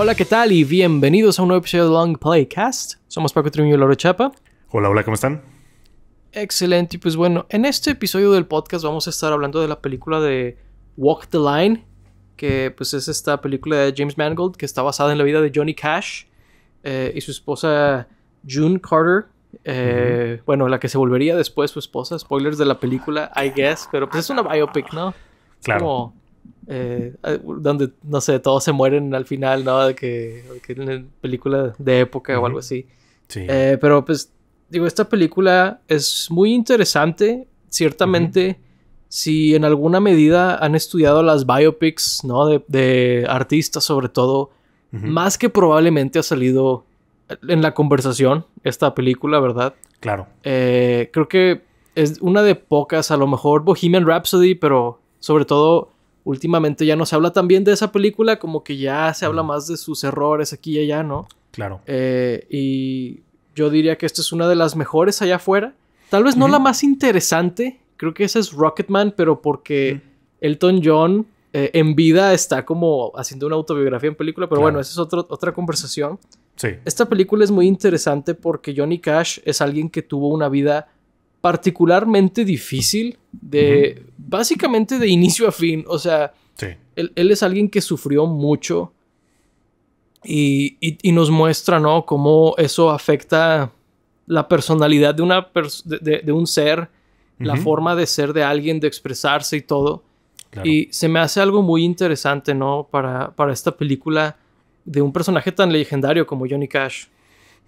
Hola, ¿qué tal? Y bienvenidos a un nuevo episodio de Long Playcast. Somos Paco Trimillo y Laura Chapa. Hola, ¿cómo están? Excelente. Y pues bueno, en este episodio del podcast vamos a estar hablando de la película de Walk the Line, que pues es esta película de James Mangold que está basada en la vida de Johnny Cash y su esposa June Carter. Bueno, la que se volvería después su esposa. Spoilers de la película, I guess. Pero pues es una biopic, ¿no? Es Claro. como... donde, no sé, todos se mueren al final, ¿no? De que en una película de época o algo así. Sí. Pero pues, digo, esta película es muy interesante. Ciertamente, si en alguna medida han estudiado las biopics, ¿no? De artistas sobre todo, más que probablemente ha salido en la conversación esta película, ¿verdad? Claro. Creo que es una de pocas, a lo mejor Bohemian Rhapsody, pero sobre todo... Últimamente ya no se habla tan bien de esa película, como que ya se habla más de sus errores aquí y allá, ¿no? Claro. Y yo diría que esta es una de las mejores allá afuera. Tal vez no la más interesante, creo que esa es Rocketman, pero porque Elton John en vida está como haciendo una autobiografía en película, pero bueno, esa es otra conversación. Sí. Esta película es muy interesante porque Johnny Cash es alguien que tuvo una vida particularmente difícil básicamente de inicio a fin. O sea, sí. él es alguien que sufrió mucho y nos muestra, ¿no? Cómo eso afecta la personalidad de un ser, la forma de ser de alguien, de expresarse y todo. Claro. Y se me hace algo muy interesante, ¿no? Para esta película de un personaje tan legendario como Johnny Cash.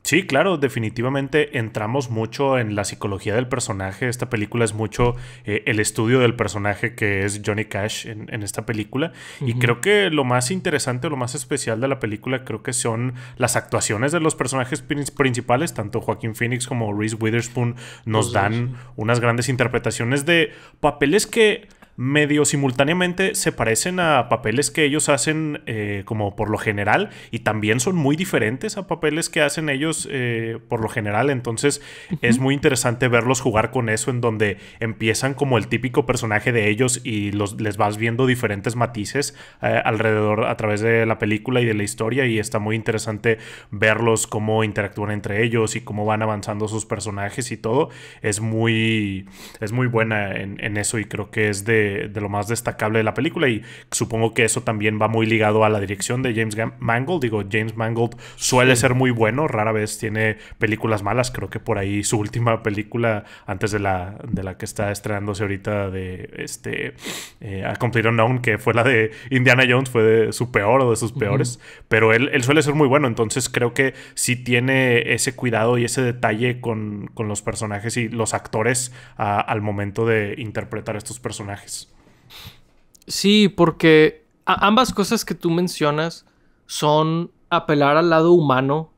Sí, claro, definitivamente entramos mucho en la psicología del personaje. Esta película es mucho el estudio del personaje que es Johnny Cash en esta película. Y creo que lo más interesante, lo más especial de la película creo que son las actuaciones de los personajes principales. Tanto Joaquin Phoenix como Reese Witherspoon nos dan unas grandes interpretaciones de papeles que... medio simultáneamente se parecen a papeles que ellos hacen como por lo general y también son muy diferentes a papeles que hacen ellos por lo general. Entonces es muy interesante verlos jugar con eso, en donde empiezan como el típico personaje de ellos y les vas viendo diferentes matices alrededor a través de la película y de la historia, y está muy interesante verlos cómo interactúan entre ellos y cómo van avanzando sus personajes y todo. Es muy buena en eso, y creo que es de lo más destacable de la película, y supongo que eso también va muy ligado a la dirección de James Mangold. Digo, James Mangold suele ser muy bueno, rara vez tiene películas malas. Creo que por ahí su última película antes de la que está estrenándose ahorita de A Complete Unknown, que fue la de Indiana Jones, fue de su peor o de sus peores, pero él suele ser muy bueno. Entonces creo que sí tiene ese cuidado y ese detalle con los personajes y los actores al momento de interpretar estos personajes. Sí, porque ambas cosas que tú mencionas son apelar al lado humano,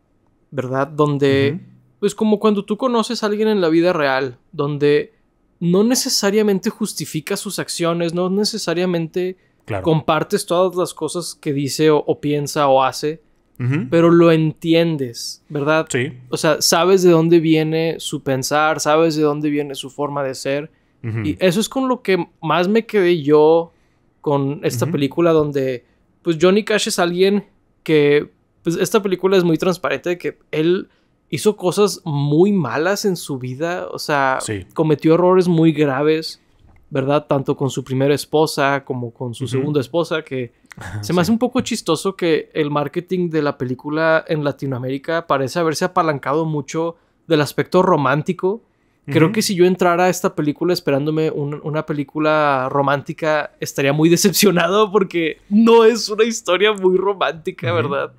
¿verdad? Donde, pues como cuando tú conoces a alguien en la vida real, donde no necesariamente justificas sus acciones, no necesariamente compartes todas las cosas que dice o piensa o hace, pero lo entiendes, ¿verdad? Sí. O sea, sabes de dónde viene su pensar, sabes de dónde viene su forma de ser. Y eso es con lo que más me quedé yo con esta película, donde pues Johnny Cash es alguien que, pues esta película es muy transparente de que él hizo cosas muy malas en su vida. O sea, cometió errores muy graves, ¿verdad? Tanto con su primera esposa como con su segunda esposa, que se me hace un poco chistoso que el marketing de la película en Latinoamérica parece haberse apalancado mucho del aspecto romántico. Creo que si yo entrara a esta película esperándome una película romántica, estaría muy decepcionado porque no es una historia muy romántica, ¿verdad?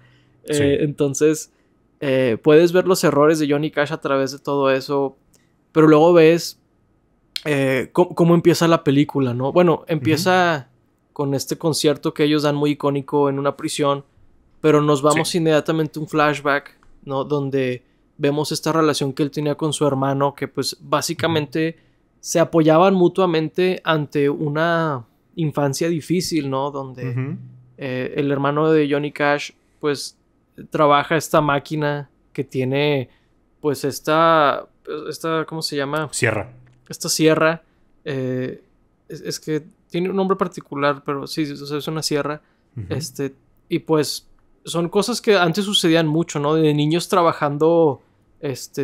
Entonces, puedes ver los errores de Johnny Cash a través de todo eso, pero luego ves cómo empieza la película, ¿no? Bueno, empieza con este concierto que ellos dan muy icónico en una prisión, pero nos vamos inmediatamente a un flashback, ¿no? Donde vemos esta relación que él tenía con su hermano, que pues básicamente se apoyaban mutuamente ante una infancia difícil, ¿no? Donde el hermano de Johnny Cash pues trabaja esta máquina que tiene pues esta ¿cómo se llama? Sierra. Esta sierra. Es que tiene un nombre particular, pero sí, o sea, es una sierra. Y pues son cosas que antes sucedían mucho, ¿no? De niños trabajando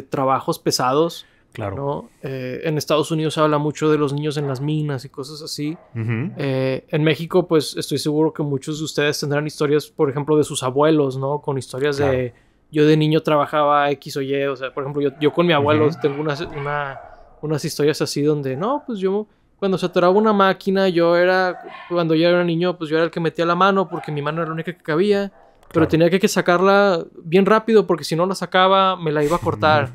trabajos pesados. Claro. ¿No? En Estados Unidos se habla mucho de los niños en las minas y cosas así. En México, pues estoy seguro que muchos de ustedes tendrán historias, por ejemplo, de sus abuelos, ¿no? Con historias de... Yo de niño trabajaba X o Y. O sea, por ejemplo, yo con mi abuelo tengo unas historias así donde... No, pues yo... Cuando se atoraba una máquina, cuando yo era niño, pues yo era el que metía la mano porque mi mano era la única que cabía. Pero tenía que sacarla bien rápido porque si no la sacaba me la iba a cortar.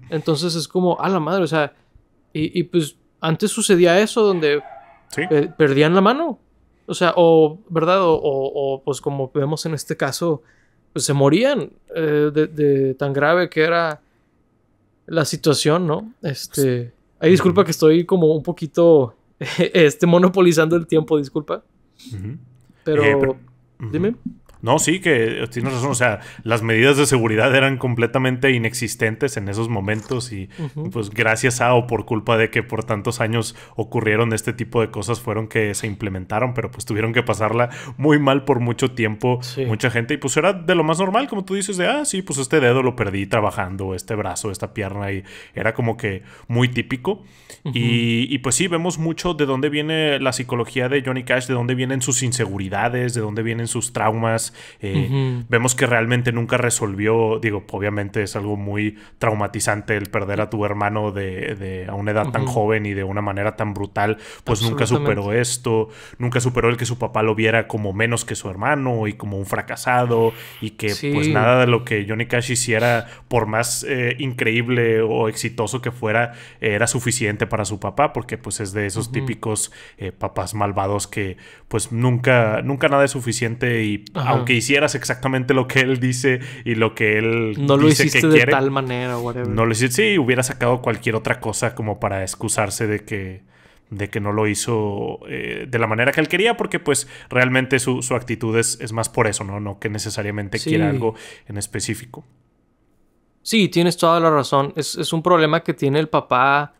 Entonces es como, a la madre, o sea... Y pues antes sucedía eso donde perdían la mano. O sea, ¿verdad? O pues como vemos en este caso, pues se morían de tan grave que era la situación, ¿no? Ay, disculpa que estoy como un poquito monopolizando el tiempo, disculpa. Pero dime. No, sí, que tienes razón. O sea, las medidas de seguridad eran completamente inexistentes en esos momentos y pues gracias a o por culpa de que por tantos años ocurrieron este tipo de cosas fueron que se implementaron, pero pues tuvieron que pasarla muy mal por mucho tiempo, mucha gente, y pues era de lo más normal, como tú dices, de, sí, pues este dedo lo perdí trabajando, este brazo, esta pierna, y era como que muy típico. Y pues sí, vemos mucho de dónde viene la psicología de Johnny Cash, de dónde vienen sus inseguridades, de dónde vienen sus traumas. Vemos que realmente nunca resolvió, digo, obviamente es algo muy traumatizante el perder a tu hermano a una edad tan joven y de una manera tan brutal, pues nunca superó esto, nunca superó el que su papá lo viera como menos que su hermano y como un fracasado, y que pues nada de lo que Johnny Cash hiciera, por más increíble o exitoso que fuera, era suficiente para su papá, porque pues es de esos típicos papás malvados que pues nunca nada es suficiente, y aunque hicieras exactamente lo que él dice y lo que él no lo dice hiciste que de quiere, tal manera, whatever. No lo hiciste, sí, hubiera sacado cualquier otra cosa como para excusarse de que no lo hizo de la manera que él quería, porque pues realmente su actitud es más por eso, no que necesariamente quiera algo en específico. Sí, tienes toda la razón. Es un problema que tiene el papá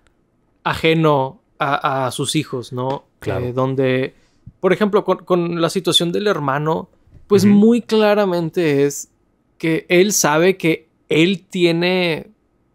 ajeno a sus hijos, ¿no? Claro. Donde, por ejemplo, con la situación del hermano, pues muy claramente es que él sabe que él tiene,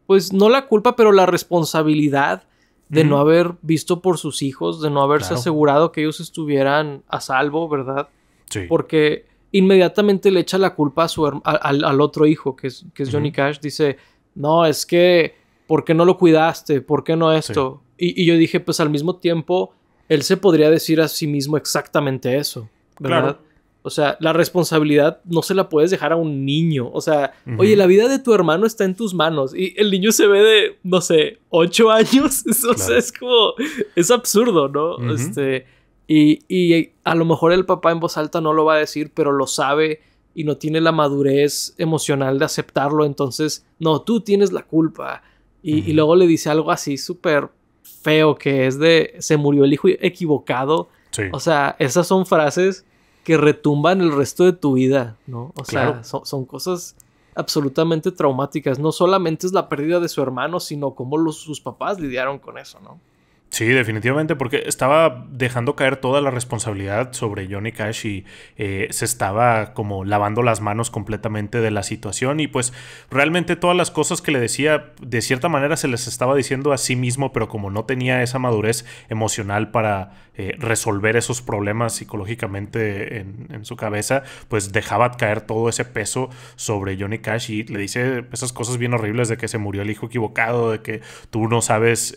pues no la culpa, pero la responsabilidad de no haber visto por sus hijos, de no haberse asegurado que ellos estuvieran a salvo, ¿verdad? Sí. Porque inmediatamente le echa la culpa a al otro hijo, que es Johnny Cash. Dice, no, es que, ¿por qué no lo cuidaste? ¿Por qué no esto? Sí. Y yo dije, pues al mismo tiempo, él se podría decir a sí mismo exactamente eso, ¿verdad? Claro. O sea, la responsabilidad no se la puedes dejar a un niño. O sea, oye, la vida de tu hermano está en tus manos. Y el niño se ve de, no sé, 8 años. O sea, es como... Es absurdo, ¿no? Y a lo mejor el papá en voz alta no lo va a decir, pero lo sabe y no tiene la madurez emocional de aceptarlo. Entonces, no, tú tienes la culpa. Y luego le dice algo así súper feo, que es de, se murió el hijo equivocado. Sí. O sea, esas son frases que retumban el resto de tu vida, ¿no? O sea, son cosas absolutamente traumáticas. No solamente es la pérdida de su hermano, sino cómo sus papás lidiaron con eso, ¿no? Sí, definitivamente, porque estaba dejando caer toda la responsabilidad sobre Johnny Cash y se estaba como lavando las manos completamente de la situación, y pues realmente todas las cosas que le decía de cierta manera se les estaba diciendo a sí mismo, pero como no tenía esa madurez emocional para resolver esos problemas psicológicamente en su cabeza, pues dejaba caer todo ese peso sobre Johnny Cash y le dice esas cosas bien horribles de que se murió el hijo equivocado, de que tú no sabes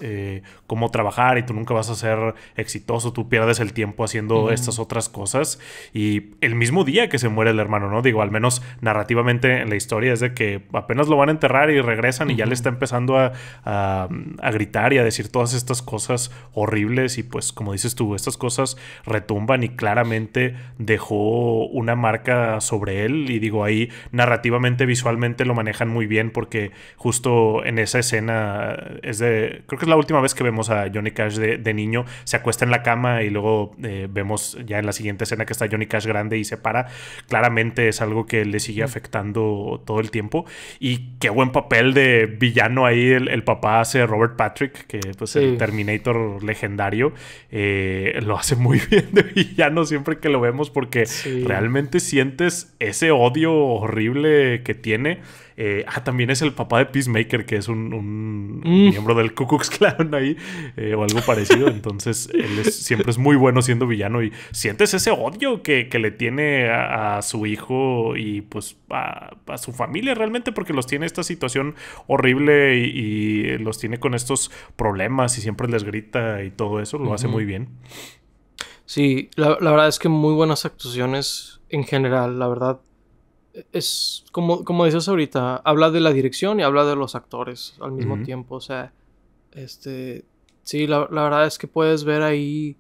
cómo trabajar y tú nunca vas a ser exitoso, tú pierdes el tiempo haciendo estas otras cosas. Y el mismo día que se muere el hermano, ¿no? Digo, al menos narrativamente en la historia es de que apenas lo van a enterrar y regresan y ya le está empezando a gritar y a decir todas estas cosas horribles, y pues como dices tú, estas cosas retumban y claramente dejó una marca sobre él. Y digo, ahí narrativamente, visualmente lo manejan muy bien, porque justo en esa escena creo que es la última vez que vemos a Johnny Cash de niño se acuesta en la cama y luego vemos ya en la siguiente escena que está Johnny Cash grande y se para. Claramente es algo que le sigue afectando todo el tiempo. Y qué buen papel de villano ahí el papá hace Robert Patrick, que pues el Terminator legendario. Lo hace muy bien de villano siempre que lo vemos porque realmente sientes ese odio horrible que tiene. También es el papá de Peacemaker, que es un miembro del Ku Klux Klan ahí, o algo parecido. Entonces, él siempre es muy bueno siendo villano y sientes ese odio que le tiene a su hijo y pues a su familia realmente, porque los tiene esta situación horrible y los tiene con estos problemas y siempre les grita y todo eso. Lo hace muy bien. Sí, la verdad es que muy buenas actuaciones en general, la verdad. Es como dices ahorita, habla de la dirección y habla de los actores al mismo tiempo. O sea, sí, la verdad es que puedes ver ahí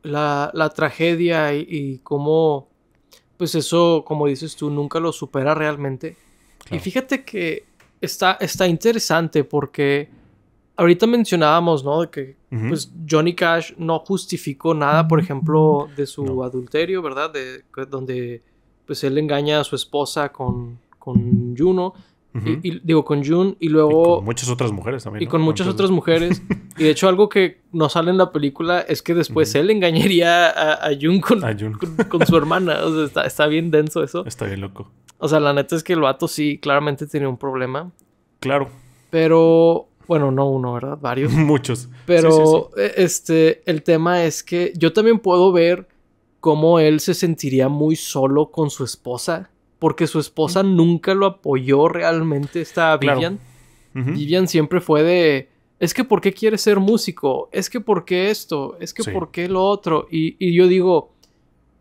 la tragedia y cómo, pues eso, como dices tú, nunca lo supera realmente. Claro. Y fíjate que está interesante porque ahorita mencionábamos, ¿no? De que pues Johnny Cash no justificó nada, por ejemplo, de su adulterio, ¿verdad? Donde pues él engaña a su esposa con Juno. Con June y luego... Y con muchas otras mujeres también, ¿no? Y con muchas otras mujeres. Y de hecho algo que no sale en la película es que después él engañaría a June con su hermana. O sea, está bien denso eso. Está bien loco. O sea, la neta es que el vato sí claramente tenía un problema. Claro. Pero... Bueno, no uno, ¿verdad? Varios. Muchos. Pero el tema es que yo también puedo ver cómo él se sentiría muy solo con su esposa. Porque su esposa nunca lo apoyó realmente, esta Vivian. Claro. Vivian siempre fue de... Es que ¿por qué quieres ser músico? Es que ¿por qué esto? Es que ¿por qué lo otro? Y yo digo...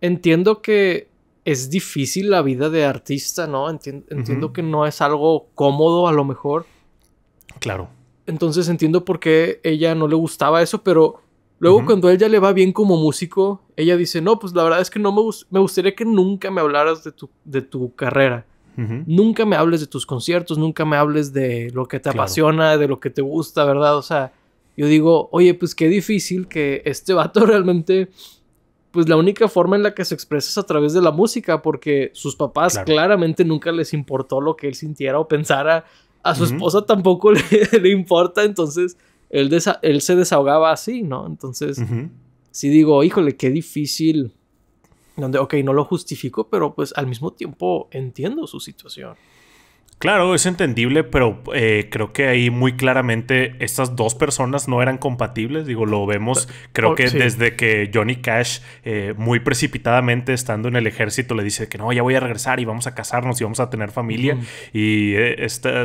Entiendo que es difícil la vida de artista, ¿no? Entiendo que no es algo cómodo a lo mejor. Claro. Entonces entiendo por qué ella no le gustaba eso, pero... Luego cuando a él ya le va bien como músico, ella dice, no, pues la verdad es que no me gustaría que nunca me hablaras de tu carrera. Nunca me hables de tus conciertos, nunca me hables de lo que te apasiona, de lo que te gusta, ¿verdad? O sea, yo digo, oye, pues qué difícil que este vato realmente, pues la única forma en la que se expresa es a través de la música, porque sus papás claramente nunca les importó lo que él sintiera o pensara. A su esposa tampoco le importa, entonces... Él se desahogaba así, ¿no? Entonces, sí digo, híjole, qué difícil. Donde, ok, no lo justifico, pero pues al mismo tiempo entiendo su situación. Claro, es entendible, pero creo que ahí muy claramente estas dos personas no eran compatibles. Digo, lo vemos, creo que desde que Johnny Cash muy precipitadamente estando en el ejército le dice que no, ya voy a regresar y vamos a casarnos y vamos a tener familia. Y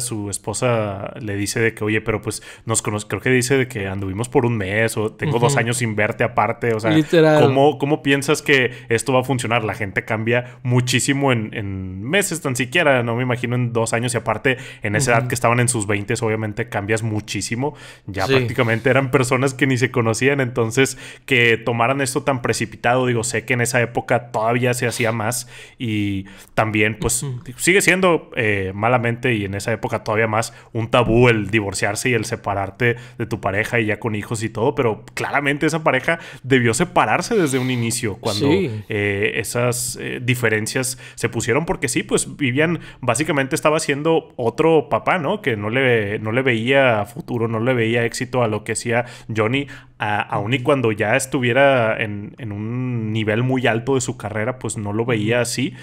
su esposa le dice de que, oye, pero pues nos conocemos, creo que dice de que anduvimos por un mes o tengo 2 años sin verte aparte. O sea, ¿cómo piensas que esto va a funcionar? La gente cambia muchísimo en meses tan siquiera, no me imagino en 2 años. Y aparte, en esa edad que estaban en sus 20s, obviamente cambias muchísimo. Ya prácticamente eran personas que ni se conocían. Entonces, que tomaran esto tan precipitado, digo, sé que en esa época todavía se hacía más. Y también, pues, sigue siendo malamente y en esa época todavía más un tabú el divorciarse y el separarte de tu pareja y ya con hijos y todo. Pero claramente esa pareja debió separarse desde un inicio cuando esas diferencias se pusieron. Porque sí, pues Vivian básicamente estaba siendo otro papá, ¿no? Que no le veía futuro, no le veía éxito a lo que hacía Johnny, aun y cuando ya estuviera en un nivel muy alto de su carrera, pues no lo veía así.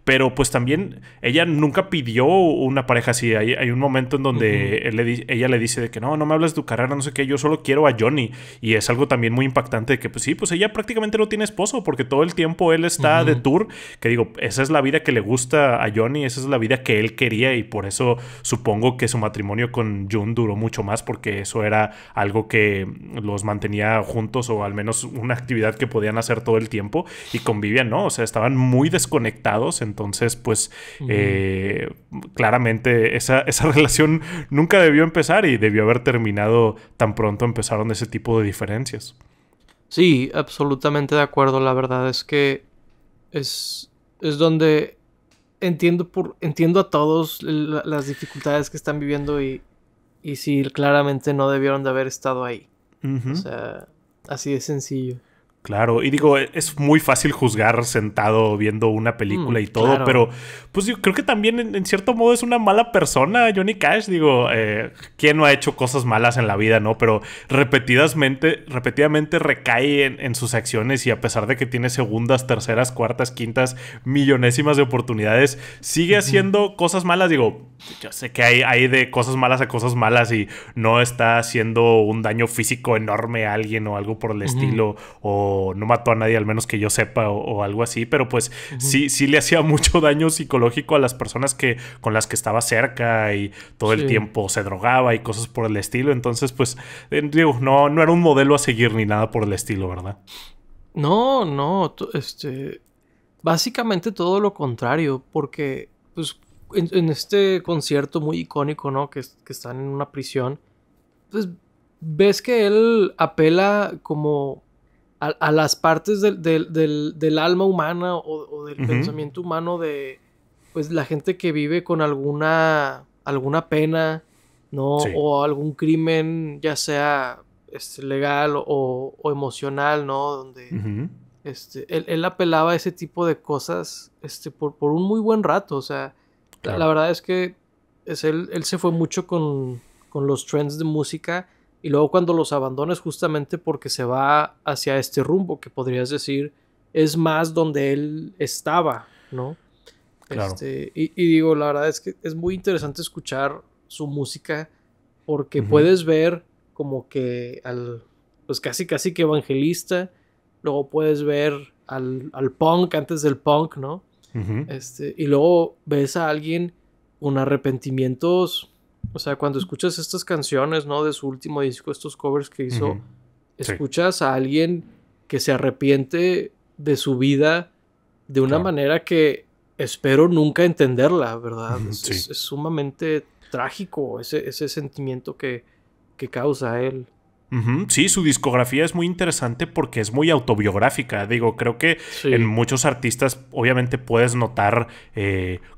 Pero pues también ella nunca pidió una pareja así. Hay un momento en donde ella le dice de que no me hables de tu carrera, no sé qué, yo solo quiero a Johnny. Y es algo también muy impactante de que pues sí, pues ella prácticamente no tiene esposo porque todo el tiempo él está de tour. Que digo, esa es la vida que le gusta a Johnny, esa es la vida que él quería y por eso supongo que su matrimonio con June duró mucho más porque eso era algo que los mantenía juntos o al menos una actividad que podían hacer todo el tiempo y convivían, ¿no? O sea, estaban muy desconectados. Entonces, pues, claramente esa relación nunca debió empezar y debió haber terminado tan pronto empezaron ese tipo de diferencias. Sí, absolutamente de acuerdo. La verdad es que es donde entiendo a todos las dificultades que están viviendo y sí, claramente no debieron de haber estado ahí. O sea, así de sencillo. Claro, y digo, es muy fácil juzgar sentado viendo una película y todo, claro. pero pues yo creo que también en cierto modo es una mala persona Johnny Cash. Digo, ¿quién no ha hecho cosas malas en la vida, no? Pero repetidamente recae en sus acciones, y a pesar de que tiene segundas, terceras, cuartas, quintas, millonésimas de oportunidades, sigue haciendo cosas malas. Digo, yo sé que hay de cosas malas a cosas malas, y no está haciendo un daño físico enorme a alguien o algo por el estilo, o no mató a nadie, al menos que yo sepa, o algo así, pero pues sí le hacía mucho daño psicológico a las personas con las que estaba cerca, y todo el tiempo se drogaba y cosas por el estilo. Entonces, pues, digo, no era un modelo a seguir ni nada por el estilo, ¿verdad? No, básicamente todo lo contrario, porque, pues, en este concierto muy icónico, ¿no? Que están en una prisión, pues, ves que él apela como a las partes del alma humana o del pensamiento humano de, pues, la gente que vive con alguna pena, ¿no? Sí. O algún crimen, ya sea legal o emocional, ¿no? Donde él apelaba a ese tipo de cosas por un muy buen rato. O sea, Claro. la verdad es que él se fue mucho con los trends de música, y luego cuando los abandona es justamente porque se va hacia este rumbo que podrías decir es más donde él estaba, ¿no? Claro. Y digo, la verdad es que es muy interesante escuchar su música, porque puedes ver como que pues casi que evangelista, luego puedes ver al punk antes del punk, ¿no? Y luego ves a alguien con arrepentimientos. O sea, cuando escuchas estas canciones, ¿no? De su último disco, estos covers que hizo, escuchas a alguien que se arrepiente de su vida de una manera que espero nunca entenderla, ¿verdad? Es sumamente trágico ese sentimiento que causa a él. Sí, su discografía es muy interesante porque es muy autobiográfica. Digo, creo que en muchos artistas obviamente puedes notar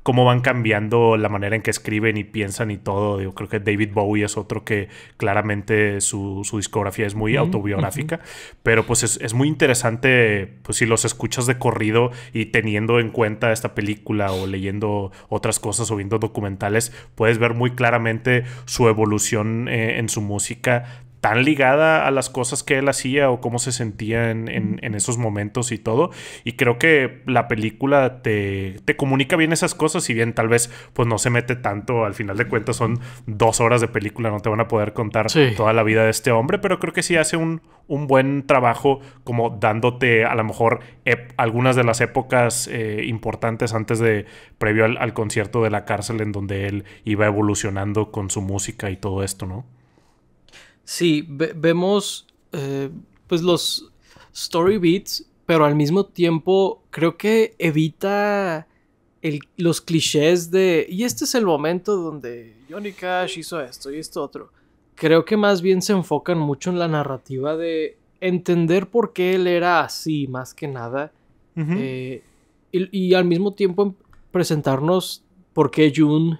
cómo van cambiando la manera en que escriben y piensan y todo. Digo, creo que David Bowie es otro que claramente su discografía es muy autobiográfica. Pero pues es muy interesante, pues, si los escuchas de corrido y teniendo en cuenta esta película o leyendo otras cosas o viendo documentales, puedes ver muy claramente su evolución en su música, tan ligada a las cosas que él hacía o cómo se sentía en esos momentos y todo. Y creo que la película te comunica bien esas cosas, si bien tal vez pues no se mete tanto. Al final de cuentas son 2 horas de película, no te van a poder contar toda la vida de este hombre, pero creo que sí hace un buen trabajo como dándote a lo mejor algunas de las épocas importantes previo al concierto de la cárcel, en donde él iba evolucionando con su música y todo esto, ¿no? Sí, vemos pues los story beats, pero al mismo tiempo creo que evita los clichés de y este es el momento donde Johnny Cash hizo esto y esto otro. Creo que más bien se enfocan mucho en la narrativa de entender por qué él era así, más que nada. Y al mismo tiempo presentarnos por qué June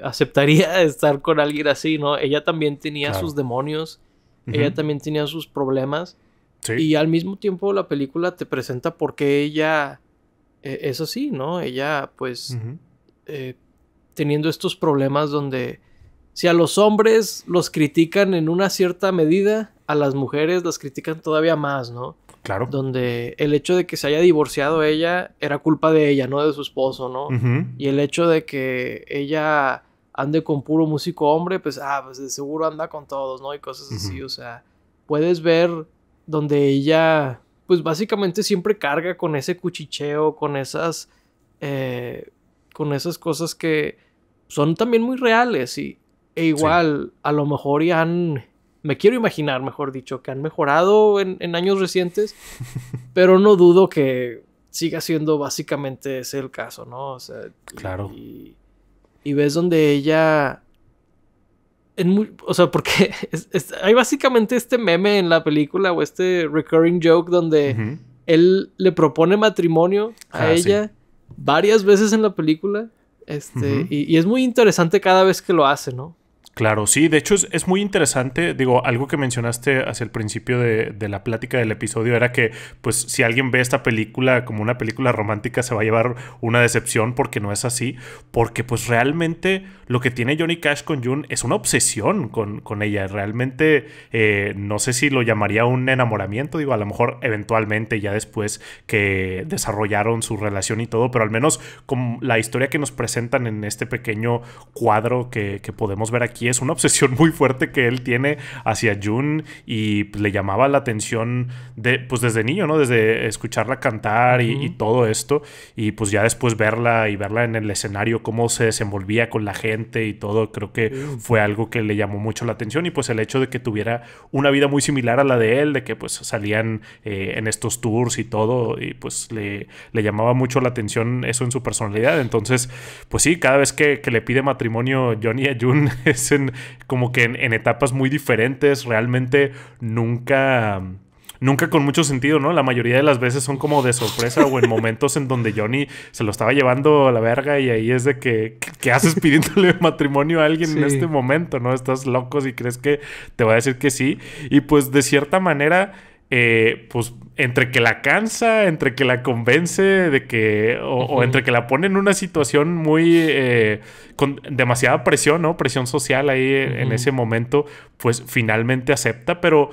aceptaría estar con alguien así, ¿no? Ella también tenía sus demonios, ella también tenía sus problemas, y al mismo tiempo la película te presenta por qué ella es así, ¿no? Ella, pues, teniendo estos problemas donde si a los hombres los critican en una cierta medida, a las mujeres las critican todavía más, ¿no? Claro. Donde el hecho de que se haya divorciado ella era culpa de ella, no de su esposo, ¿no? Y el hecho de que ella ande con puro músico hombre, pues de seguro anda con todos, ¿no? Y cosas así, o sea, puedes ver donde ella, pues básicamente siempre carga con ese cuchicheo, con esas cosas que son también muy reales e igual a lo mejor me quiero imaginar, mejor dicho, que han mejorado en años recientes, pero no dudo que siga siendo básicamente ese el caso, ¿no? O sea, claro. Y ves donde ella... o sea, porque hay básicamente este meme en la película o este recurring joke donde él le propone matrimonio a ella varias veces en la película. Y es muy interesante cada vez que lo hace, ¿no? Claro, sí, de hecho es muy interesante, digo, algo que mencionaste hacia el principio de la plática del episodio era que, pues, si alguien ve esta película como una película romántica se va a llevar una decepción porque no es así, porque pues realmente lo que tiene Johnny Cash con June es una obsesión con ella, realmente no sé si lo llamaría un enamoramiento, digo, a lo mejor eventualmente ya después que desarrollaron su relación y todo, pero al menos con la historia que nos presentan en este pequeño cuadro que podemos ver aquí, es una obsesión muy fuerte que él tiene hacia June y pues, le llamaba la atención pues desde niño, ¿no? Desde escucharla cantar y todo esto. Y pues ya después verla en el escenario, cómo se desenvolvía con la gente y todo, creo que fue algo que le llamó mucho la atención. Y pues el hecho de que tuviera una vida muy similar a la de él, de que pues salían en estos tours y todo, y pues le llamaba mucho la atención eso en su personalidad. Entonces, pues sí, cada vez que le pide matrimonio Johnny a June es como que en etapas muy diferentes, realmente nunca con mucho sentido, ¿no? La mayoría de las veces son como de sorpresa o en momentos en donde Johnny se lo estaba llevando a la verga y ahí es de que ¿qué haces pidiéndole matrimonio a alguien en este momento, ¿no? Estás loco si crees que te va a decir que sí. Y pues de cierta manera, pues entre que la cansa, entre que la convence de que o entre que la pone en una situación muy con demasiada presión, ¿no? Presión social ahí en ese momento, pues finalmente acepta, pero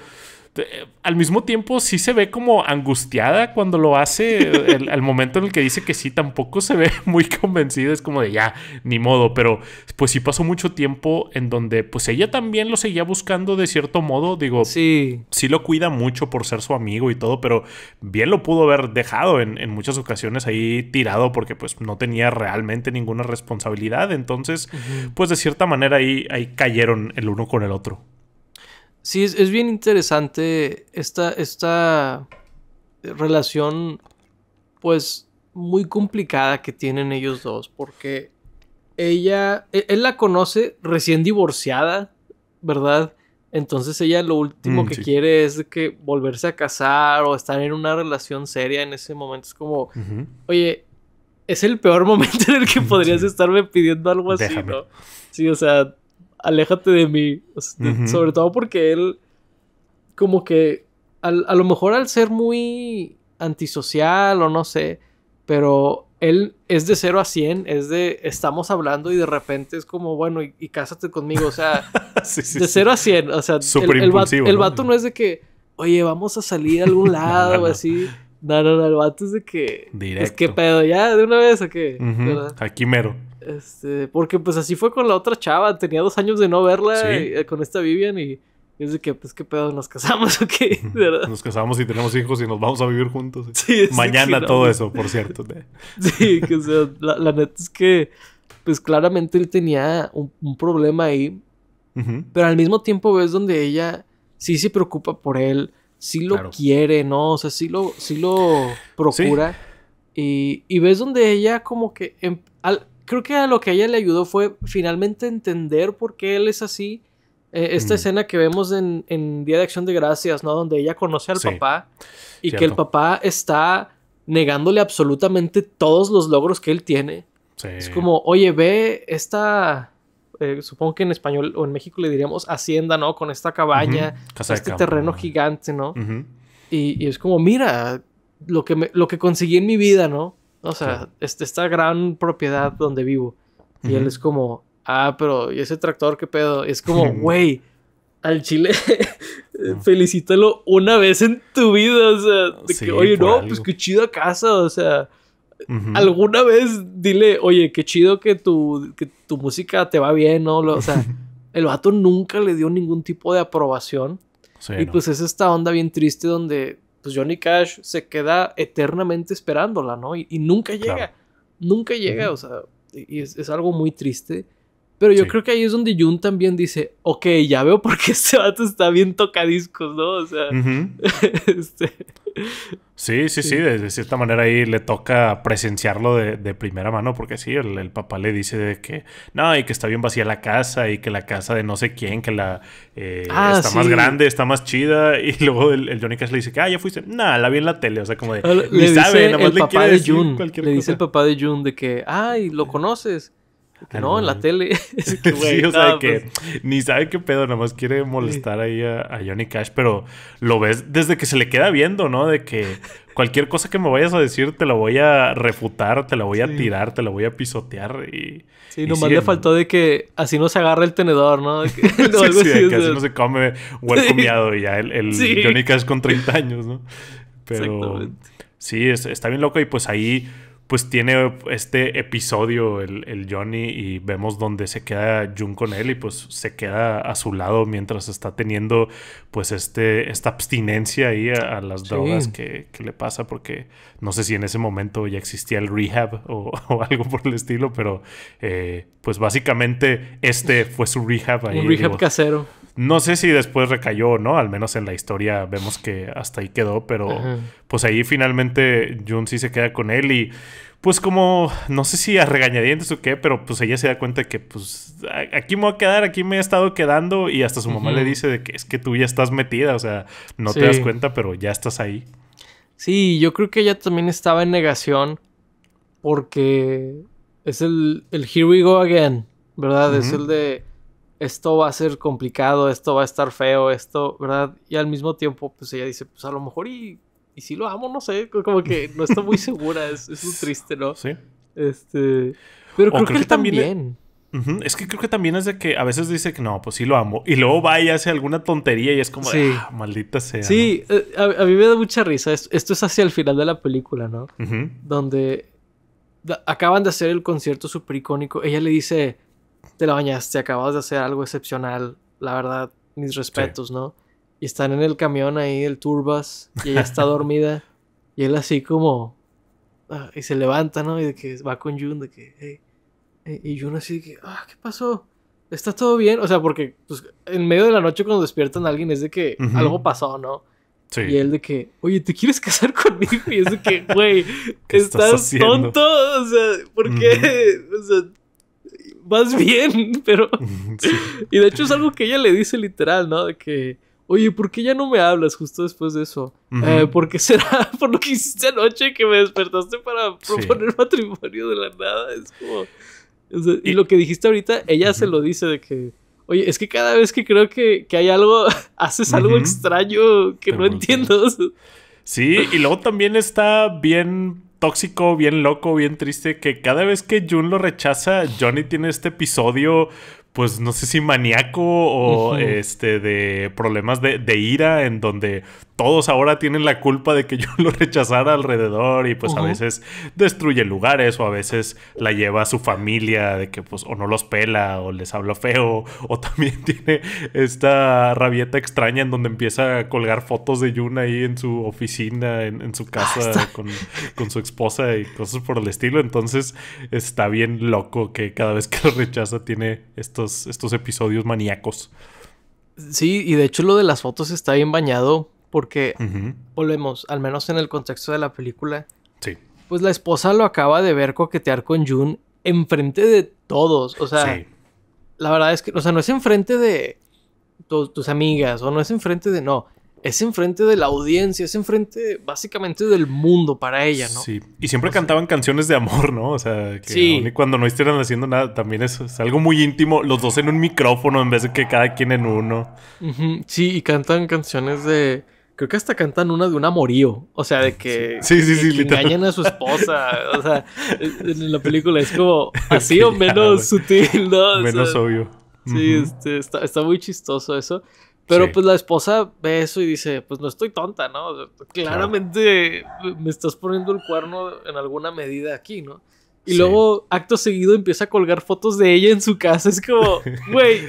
al mismo tiempo sí se ve como angustiada cuando lo hace. Al momento en el que dice que sí, tampoco se ve muy convencida. Es como de ya, ni modo. Pero pues sí pasó mucho tiempo en donde pues ella también lo seguía buscando de cierto modo. Digo, sí lo cuida mucho por ser su amigo y todo, pero bien lo pudo haber dejado en muchas ocasiones ahí tirado porque pues no tenía realmente ninguna responsabilidad. Entonces, pues de cierta manera ahí cayeron el uno con el otro. Sí, es bien interesante esta relación, pues, muy complicada que tienen ellos dos, porque él la conoce recién divorciada, ¿verdad? Entonces ella lo último que quiere es de que volverse a casar o estar en una relación seria en ese momento. Es como, oye, es el peor momento en el que podrías estarme pidiendo algo así, déjame, ¿no? Sí, o sea, aléjate de mí. O sea, sobre todo porque él, como que, a lo mejor al ser muy antisocial o no sé, pero él es de 0 a 100, es de estamos hablando y de repente es como, bueno, y cásate conmigo, o sea, de 0 a 100, o sea, el vato no es de que, oye, vamos a salir a algún lado o así. No, el vato es de que... Directo. Es que pedo, ya, de una vez, ¿o qué? Aquí mero. Porque pues así fue con la otra chava. Tenía 2 años de no verla con esta Vivian y es de que, pues, ¿qué pedo? ¿Nos casamos o qué? ¿Verdad? Nos casamos y tenemos hijos y nos vamos a vivir juntos. Sí, mañana no, todo eso, por cierto. Sí, que o sea, la neta es que, pues, claramente él tenía un problema ahí. Pero al mismo tiempo ves donde ella sí se preocupa por él. Sí lo quiere, ¿no? O sea, sí lo procura. Sí. Y ves donde ella como que... creo que a lo que a ella le ayudó fue finalmente entender por qué él es así. Esta escena que vemos en Día de Acción de Gracias, ¿no? Donde ella conoce al papá. Y que el papá está negándole absolutamente todos los logros que él tiene. Sí. Es como, oye, ve esta... supongo que en español o en México le diríamos hacienda, ¿no? Con esta cabaña, este terreno gigante, ¿no? Y es como, mira, lo que conseguí en mi vida, ¿no? O sea, esta gran propiedad donde vivo. Y él es como, pero ¿y ese tractor qué pedo? Es como, güey, al chile, felicítalo una vez en tu vida, o sea, de que, oye, no, algo. Pues qué chida casa, o sea... Alguna vez dile, oye, qué chido que tu música te va bien, ¿no? O sea, el vato nunca le dio ningún tipo de aprobación. Sí, y pues es esta onda bien triste donde pues Johnny Cash se queda eternamente esperándola, ¿no? Y nunca llega. Claro. Nunca llega, o sea, y es algo muy triste. Pero yo creo que ahí es donde June también dice, ok, ya veo por qué este vato está bien tocadiscos, ¿no? O sea, Sí, de cierta manera ahí le toca presenciarlo de primera mano, porque sí, el papá le dice de que no, y que está bien vacía la casa, y que la casa de no sé quién, que la está más grande, está más chida, y luego el Johnny Cash le dice que ya fuiste, la vi en la tele, o sea, como de, ni sabe, nada más le quiere decir cualquier cosa. Le dice el papá de June de que, ¿lo conoces? Que no, en la tele. Es que, sí, o sea, que ni sabe qué pedo, nomás quiere molestar ahí a Johnny Cash, pero lo ves desde que se le queda viendo, ¿no? De que cualquier cosa que me vayas a decir te la voy a refutar, te la voy a tirar, te la voy a pisotear y... Sí, nomás le faltó de que así no se agarra el tenedor, ¿no? De que, no, sí, algo sí, así, de que así no se come huerco miado y ya el Johnny Cash con 30 años, ¿no? Pero sí, está bien loco y pues ahí... Pues tiene este episodio el Johnny y vemos donde se queda June con él y pues se queda a su lado mientras está teniendo pues esta abstinencia ahí a las drogas que le pasa porque no sé si en ese momento ya existía el rehab o algo por el estilo, pero pues básicamente este fue su rehab ahí. Un rehab casero. No sé si después recayó, ¿no? Al menos en la historia vemos que hasta ahí quedó, pero pues ahí finalmente June sí se queda con él y pues como, no sé si a regañadientes o qué, pero pues ella se da cuenta que pues aquí me voy a quedar, aquí me he estado quedando y hasta su mamá le dice de que es que tú ya estás metida, o sea, no te das cuenta, pero ya estás ahí. Sí, yo creo que ella también estaba en negación porque es el here we go again, ¿verdad? Es el de... Esto va a ser complicado, esto va a estar feo, esto, ¿verdad? Y al mismo tiempo, pues ella dice, pues a lo mejor y si lo amo, no sé, como que no está muy segura, es muy triste, ¿no? Sí. Pero creo que él también. Es que creo que también es de que a veces dice que no, pues sí lo amo. Y luego va y hace alguna tontería y es como de, maldita sea. Sí, ¿no? A mí me da mucha risa. Esto es hacia el final de la película, ¿no? Donde acaban de hacer el concierto súper icónico. Ella le dice... Te la bañaste, acabas de hacer algo excepcional. La verdad, mis respetos, ¿no? Y están en el camión ahí, el tour bus, y ella está dormida. Y él así como... y se levanta, ¿no? Y de que va con June, de que... Hey. Y June así de que... ¿Qué pasó? ¿Está todo bien? O sea, porque pues, en medio de la noche cuando despiertan a alguien es de que algo pasó, ¿no? Sí. Y él de que... Oye, ¿te quieres casar conmigo? Y es de que, güey, ¿estás tonto? O sea, ¿por qué? O sea... Vas bien, pero... Sí. Y de hecho es algo que ella le dice literal, ¿no? De que... Oye, ¿por qué ya no me hablas justo después de eso? ¿Por qué será por lo que hiciste anoche que me despertaste para proponer matrimonio de la nada? Es como... O sea, y lo que dijiste ahorita, ella se lo dice de que... Oye, es que cada vez que creo que hay algo... Haces algo extraño que no entiendo. Sí, y luego también está bien... tóxico, bien loco, bien triste, que cada vez que June lo rechaza, Johnny tiene este episodio, pues no sé si maníaco o de problemas de ira, en donde todos ahora tienen la culpa de que June lo rechazara alrededor y pues a veces destruye lugares o a veces la lleva a su familia de que pues o no los pela o les habla feo o también tiene esta rabieta extraña en donde empieza a colgar fotos de June ahí en su oficina, en su casa con su esposa y cosas por el estilo. Entonces está bien loco que cada vez que lo rechaza tiene estos episodios maníacos. Sí, y de hecho lo de las fotos está bien bañado porque volvemos, al menos en el contexto de la película, pues la esposa lo acaba de ver coquetear con June enfrente de todos. O sea, la verdad es que, o sea, no es enfrente de tus amigas o no es enfrente de, no, es enfrente de la audiencia, es enfrente básicamente del mundo para ella, ¿no? Sí, y siempre cantaban canciones de amor, ¿no? O sea, que aun y cuando no estuvieran haciendo nada, también es algo muy íntimo, los dos en un micrófono en vez de que cada quien en uno. Sí, y cantan canciones de... Creo que hasta cantan una de un amorío. O sea, de que, que engañan a su esposa. O sea, en la película es como así o menos sutil, ¿no? Menos obvio. Sí, está muy chistoso eso. Pero pues la esposa ve eso y dice, pues no estoy tonta, ¿no? O sea, claramente me estás poniendo el cuerno en alguna medida aquí, ¿no? Y luego, acto seguido, empieza a colgar fotos de ella en su casa. Es como, güey...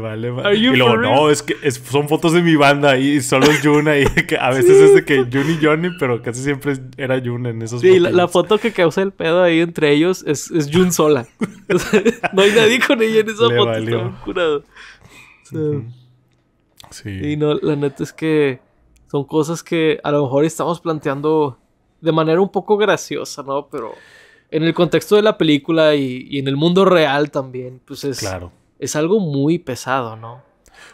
Vale. Y luego, no, es que son fotos de mi banda y solo es June ahí. Que a veces es de que June y Johnny, pero casi siempre era June en esos fotos. Sí, la foto que causa el pedo ahí entre ellos es June sola. O sea, no hay nadie con ella en esa foto. Está bien curado. O sea, sí. Y no, la neta es que son cosas que a lo mejor estamos planteando de manera un poco graciosa, ¿no? Pero en el contexto de la película y en el mundo real también, pues es... Claro. Es algo muy pesado, ¿no?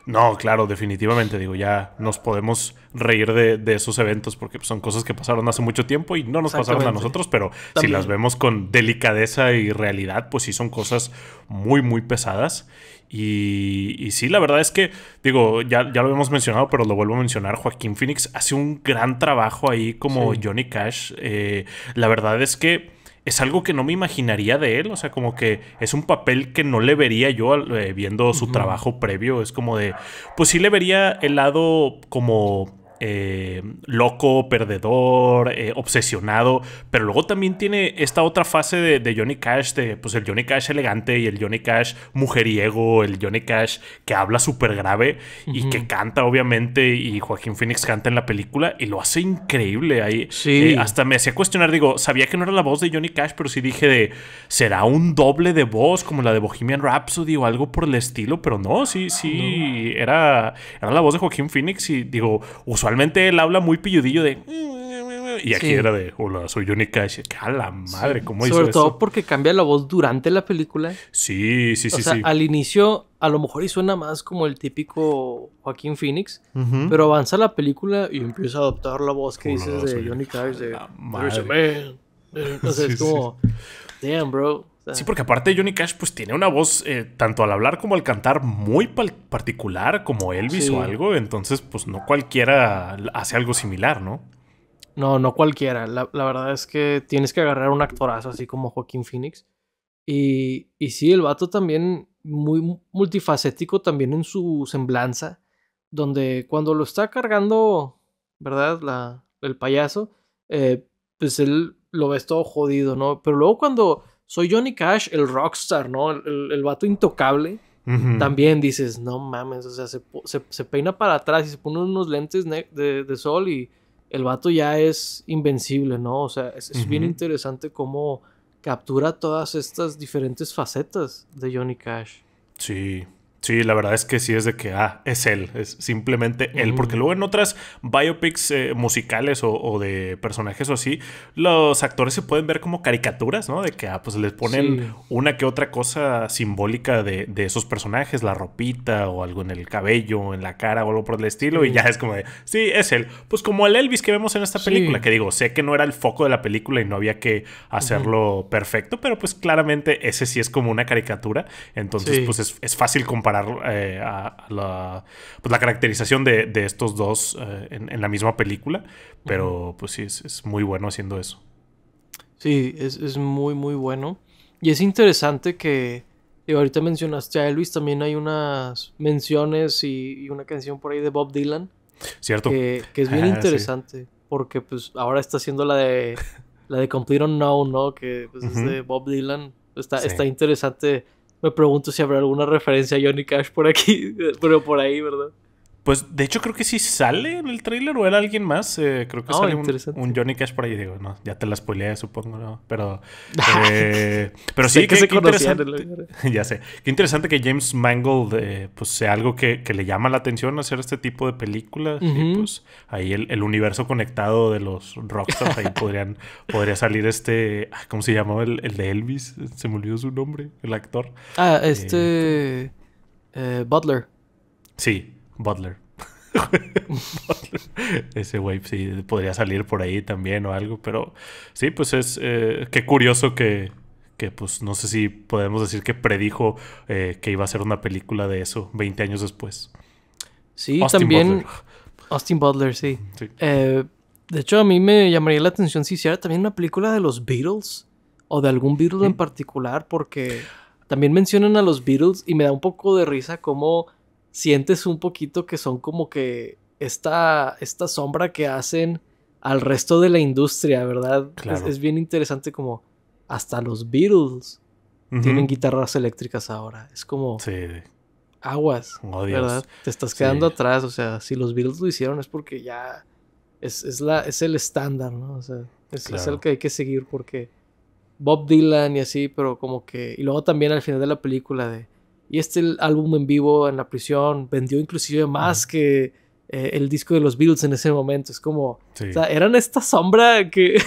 No, claro, definitivamente, digo, ya nos podemos reír de esos eventos porque son cosas que pasaron hace mucho tiempo y no nos pasaron a nosotros, pero también, si las vemos con delicadeza y realidad, pues sí son cosas muy, muy pesadas. Y sí, la verdad es que, digo, ya lo hemos mencionado, pero lo vuelvo a mencionar, Joaquín Phoenix hace un gran trabajo ahí como Johnny Cash. La verdad es que es algo que no me imaginaría de él. O sea, como que es un papel que no le vería yo viendo su trabajo previo. Es como de... Pues sí le vería el lado como... loco, perdedor, obsesionado, pero luego también tiene esta otra fase de Johnny Cash, de pues el Johnny Cash elegante y el Johnny Cash mujeriego, el Johnny Cash que habla súper grave y que canta obviamente, y Joaquín Phoenix canta en la película y lo hace increíble ahí. Hasta me hacía cuestionar, digo, sabía que no era la voz de Johnny Cash, pero sí dije ¿será un doble de voz como la de Bohemian Rhapsody o algo por el estilo? Pero no, sí, no. Era la voz de Joaquín Phoenix y digo, usualmente él habla muy pilludillo de... Y aquí era de... Hola, soy Johnny Cash. ¡A la madre! ¿Cómo hizo eso? Sobre todo porque cambia la voz durante la película. Sí. O sea, al inicio a lo mejor y suena más como el típico Joaquín Phoenix. Pero avanza la película y empieza a adoptar la voz que dices de Johnny Cash. De... Entonces es como... Damn, bro. Sí, porque aparte Johnny Cash pues tiene una voz tanto al hablar como al cantar muy particular, como Elvis o algo. Entonces pues no cualquiera hace algo similar, ¿no? No cualquiera. La verdad es que tienes que agarrar un actorazo así como Joaquín Phoenix. Y sí, el vato también muy multifacético también en su semblanza. Donde cuando lo está cargando, ¿verdad? El payaso, pues él lo ves todo jodido, ¿no? Pero luego cuando... Soy Johnny Cash, el rockstar, ¿no? El vato intocable. También dices, no mames, o sea, se peina para atrás y se pone unos lentes de sol y el vato ya es invencible, ¿no? O sea, es bien interesante cómo captura todas estas diferentes facetas de Johnny Cash. Sí, la verdad es que sí es de que, es él, es simplemente él, porque luego en otras biopics musicales o de personajes o así, los actores se pueden ver como caricaturas, ¿no? De que, pues les ponen una que otra cosa simbólica de esos personajes, la ropita o algo en el cabello, en la cara o algo por el estilo, y ya es como de, sí, es él. Pues como el Elvis que vemos en esta película, que digo, sé que no era el foco de la película y no había que hacerlo perfecto, pero pues claramente ese sí es como una caricatura, entonces pues es fácil comparar la caracterización de estos dos en la misma película, pero pues sí, es muy bueno haciendo eso. Sí, es muy, muy bueno. Y es interesante que ahorita mencionaste a Elvis, también hay unas menciones y una canción por ahí de Bob Dylan. Cierto. Que es bien interesante, porque pues ahora está haciendo la de Complete Unknown, ¿no? Que pues, es de Bob Dylan. Está interesante. Me pregunto si habrá alguna referencia a Johnny Cash por aquí, pero por ahí, ¿verdad? Pues de hecho creo que sí sale en el tráiler o era alguien más. Creo que sale un Johnny Cash por ahí. Digo, no, ya te la spoileé, supongo, ¿no? Pero sí, que qué interesante. Ya sé. Qué interesante que James Mangold pues sea algo que le llama la atención hacer este tipo de películas. Y pues ahí el universo conectado de los rockstars, ahí podría salir ¿cómo se llamaba el de Elvis? Se me olvidó su nombre, el actor. Butler. Sí. Butler. Ese güey sí podría salir por ahí también o algo, pero sí, pues es qué curioso que pues no sé si podemos decir que predijo que iba a ser una película de eso 20 años después. Sí, también Austin Butler, sí. De hecho, a mí me llamaría la atención si hiciera también una película de los Beatles o de algún Beatle en particular, porque también mencionan a los Beatles y me da un poco de risa cómo sientes un poquito que son como que esta sombra que hacen al resto de la industria, ¿verdad? Claro. Es bien interesante como hasta los Beatles tienen guitarras eléctricas ahora. Es como aguas, ¿verdad? Te estás quedando atrás. O sea, si los Beatles lo hicieron es porque ya es el estándar, ¿no? O sea, es el que hay que seguir porque Bob Dylan y así, pero como que... Y luego también al final de la película y álbum en vivo en la prisión vendió inclusive más que el disco de los Beatles en ese momento. Es como... O sea, eran esta sombra que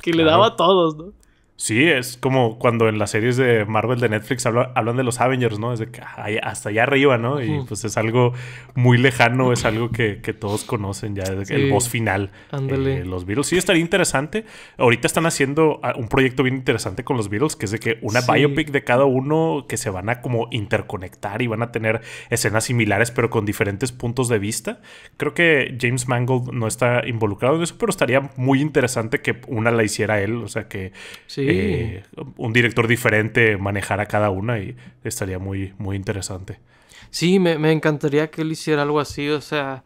le daba a todos, ¿no? Sí, es como cuando en las series de Marvel de Netflix hablan de los Avengers, ¿no? Es de que hasta allá arriba, ¿no? Y pues es algo muy lejano, es algo que todos conocen ya, Sí, el boss final. ándale. Los Beatles. Sí, estaría interesante. Ahorita están haciendo un proyecto bien interesante con los Beatles, que es de que una Sí, biopic de cada uno que se van a como interconectar y van a tener escenas similares, pero con diferentes puntos de vista. Creo que James Mangold no está involucrado en eso, pero estaría muy interesante que una la hiciera él, o sea que sí. un director diferente manejara cada una y estaría muy, muy interesante. Sí, me encantaría que él hiciera algo así, o sea,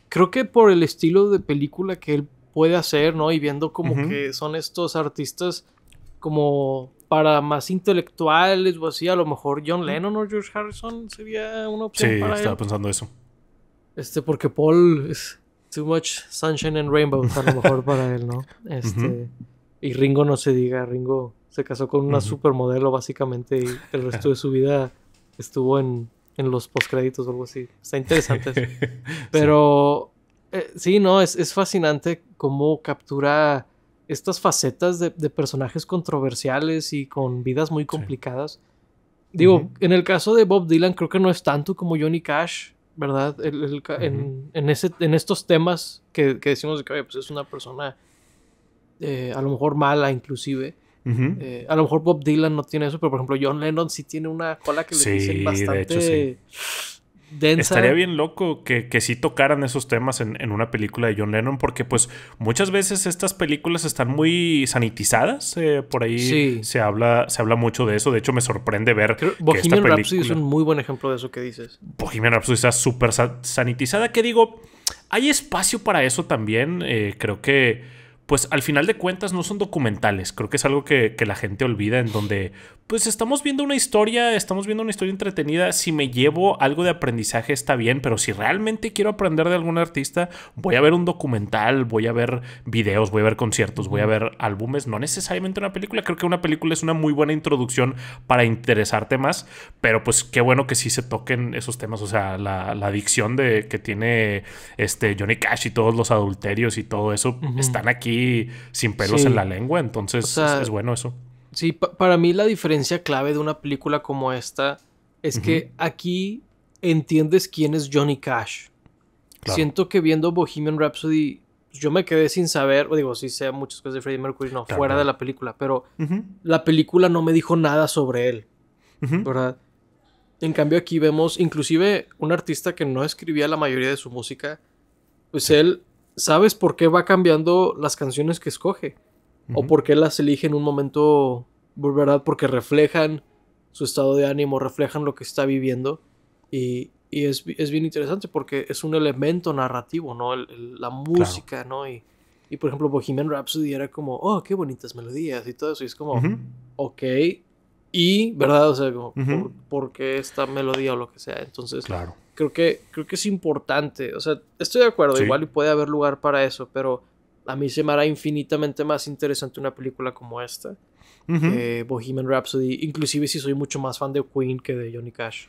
creo que por el estilo de película que él puede hacer, ¿no? Y viendo como Ujú. que son estos artistas como para más intelectuales o así, a lo mejor John Lennon o George Harrison sería una Sí, opción para estaba él. pensando eso. Porque Paul es too much sunshine and rainbows a lo mejor para él, ¿no? Ujú, Y Ringo no se diga, Ringo se casó con una ujú. supermodelo básicamente y el resto de su vida estuvo en los postcréditos o algo así. Está interesante eso. Sí. Pero sí, no, es fascinante cómo captura estas facetas de personajes controversiales y con vidas muy Sí. complicadas. Ujú, Digo, en el caso de Bob Dylan creo que no es tanto como Johnny Cash, ¿verdad? ujú, En estos temas que decimos de que oye, pues es una persona a lo mejor mala inclusive. ujú. A lo mejor Bob Dylan no tiene eso, pero por ejemplo John Lennon sí tiene una cola que les dicen Sí, de hecho sí. bastante Estaría densa. bien loco que sí tocaran esos temas en una película de John Lennon, porque pues muchas veces estas películas están muy sanitizadas. Por ahí Sí. se habla mucho de eso. De hecho, me sorprende ver que esta Bohemian Rhapsody es un película, muy buen ejemplo de eso que dices. Bohemian Rhapsody, está súper sanitizada. Que digo, hay espacio para eso también. Creo que, pues al final de cuentas no son documentales. Creo que es algo que la gente olvida, en donde pues estamos viendo una historia, entretenida. Si me llevo algo de aprendizaje está bien, pero si realmente quiero aprender de algún artista, voy a ver un documental, voy a ver videos, voy a ver conciertos, voy a Ujú. ver álbumes, no necesariamente una película. Creo que una película es una muy buena introducción para interesarte más, pero pues qué bueno que sí se toquen esos temas, o sea, la adicción que tiene Johnny Cash y todos los adulterios y todo eso Ujú. están aquí sin pelos en la Sí, lengua, o entonces es sea, bueno eso. sí, para mí la diferencia clave de una película como esta es Ujú, que aquí entiendes quién es Johnny Cash. claro, Siento que viendo Bohemian Rhapsody, pues, yo me quedé sin saber, o digo, sí sé muchas cosas de Freddie Mercury, no, claro, fuera de claro. la película, pero Ujú, la película no me dijo nada sobre él, ujú, ¿verdad? En cambio aquí vemos inclusive un artista que no escribía la mayoría de su música, pues sí, él, ¿sabes por qué va cambiando las canciones que escoge? O ujú, por qué las elige en un momento, ¿verdad? Porque reflejan su estado de ánimo, reflejan lo que está viviendo. Y es bien interesante porque es un elemento narrativo, ¿no? La claro. música, ¿no? Y por ejemplo, Bohemian Rhapsody era como, oh, qué bonitas melodías y todo eso. Y es como, Ujú, ok. Y, ¿verdad? O sea, como, ujú, ¿por qué esta melodía o lo que sea? Entonces, claro. creo que es importante. O sea, estoy de acuerdo, igual y Sí. puede haber lugar para eso, pero a mí se me hará infinitamente más interesante una película como esta Ujú. que Bohemian Rhapsody, inclusive si soy mucho más fan de Queen que de Johnny Cash.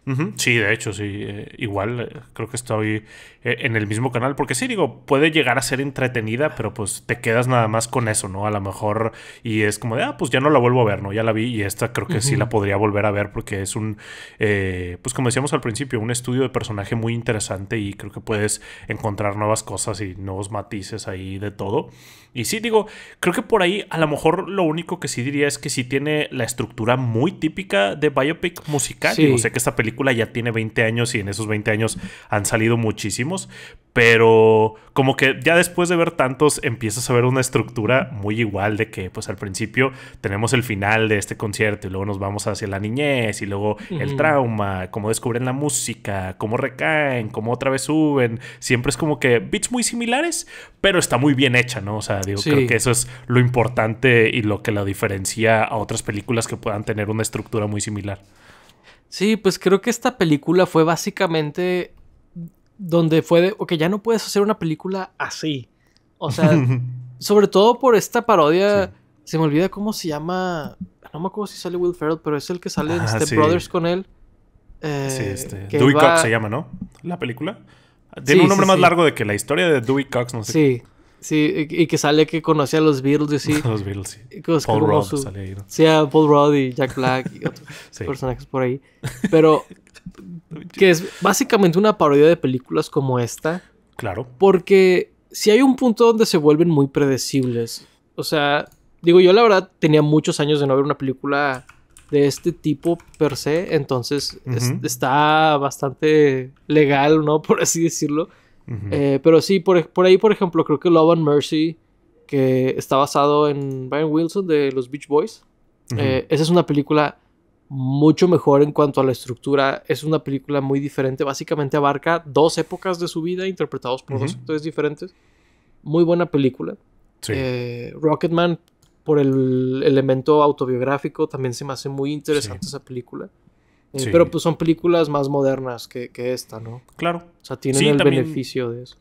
Ujú, sí, de hecho, sí. Igual creo que estoy en el mismo canal. Porque sí, digo, puede llegar a ser entretenida, pero pues te quedas nada más con eso, ¿no? A lo mejor. Y es como de, pues ya no la vuelvo a ver, ¿no? Ya la vi y esta creo que sí la Ujú. podría volver a ver porque es pues como decíamos al principio, un estudio de personaje muy interesante y creo que puedes encontrar nuevas cosas y nuevos matices ahí de todo. Y sí, digo, creo que por ahí a lo mejor lo único que sí diría es que sí tiene la estructura muy típica de biopic musical. Digo, sé Sí, que esta película ya tiene 20 años y en esos 20 años han salido muchísimos, pero como que ya después de ver tantos empiezas a ver una estructura muy igual de que pues al principio tenemos el final de este concierto y luego nos vamos hacia la niñez y luego el ujú. trauma, cómo descubren la música, cómo recaen, cómo otra vez suben. Siempre es como que beats muy similares, pero está muy bien hecha, ¿no? O sea, digo, creo que Sí, eso es lo importante y lo que la diferencia a otras películas que puedan tener una estructura muy similar. sí, pues creo que esta película fue básicamente donde fue de, ok, ya no puedes hacer una película así. O sea, sobre todo por esta Sí. parodia, se me olvida cómo se llama, no me acuerdo si sale Will Ferrell, pero es el que sale en Ah, Step sí. Brothers con él, Sí, que él Dewey Cox se va, llama, ¿no? La película. Tiene un sí, sí, nombre más sí, largo de que la historia de Dewey Cox, no sé qué. sí, Sí, y que sale que conocía a los Beatles y así. Los Beatles, sí. Y Paul Rudd sale ahí, ¿no? Sí, a Paul Rudd y Jack Black y otros Sí. personajes por ahí. Pero que es básicamente una parodia de películas como esta. Claro. Porque si hay un punto donde se vuelven muy predecibles. O sea, digo, yo la verdad tenía muchos años de no ver una película de este tipo per se. Entonces está bastante legal, ¿no? Por así decirlo. Pero sí, por ahí, por ejemplo, creo que Love and Mercy, que está basado en Brian Wilson de los Beach Boys. Esa es una película mucho mejor en cuanto a la estructura. Es una película muy diferente. Básicamente abarca 2 épocas de su vida interpretados por 2 actores diferentes. Muy buena película. Sí. Rocketman, por el elemento autobiográfico, también se me hace muy interesante esa película. Sí. Pero pues son películas más modernas que esta, ¿no? Claro. O sea, tienen el beneficio de eso.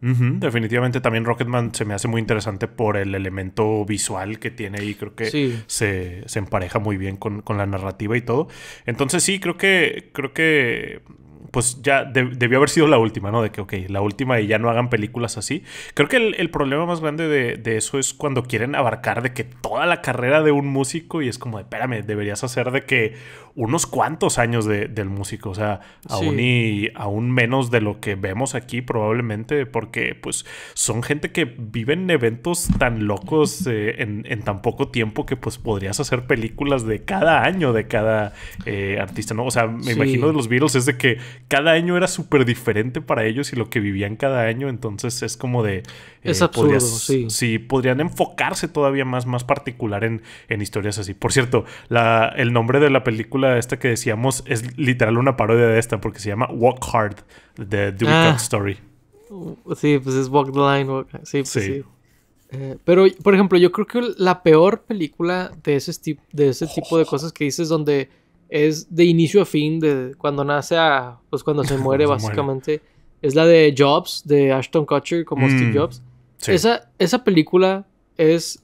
Definitivamente también Rocketman se me hace muy interesante por el elemento visual que tiene ahí. Creo que se empareja muy bien con la narrativa y todo. Entonces sí, creo que pues ya debió haber sido la última, ¿no? De que, ok, la última y ya no hagan películas así. Creo que el problema más grande de eso es cuando quieren abarcar de que toda la carrera de un músico y es como de, espérame, deberías hacer de que unos cuantos años del músico. O sea, aún menos de lo que vemos aquí probablemente, porque pues son gente que viven eventos tan locos en tan poco tiempo que pues podrías hacer películas de cada año de cada artista, ¿no? O sea, me imagino de los Beatles es de que cada año era súper diferente para ellos y lo que vivían cada año, entonces es como de... es absurdo, sí. Sí, podrían enfocarse todavía más particular en historias así. Por cierto, el nombre de la película esta que decíamos es literal una parodia de esta porque se llama Walk Hard, The Dewey Cox Story. Sí, pues es Walk the Line. Sí, pues sí. Pero, por ejemplo, yo creo que la peor película de ese tipo de cosas que dices donde es de inicio a fin, de cuando nace pues cuando se muere básicamente, es la de Jobs, de Ashton Kutcher como Steve Jobs. Sí. Esa película es,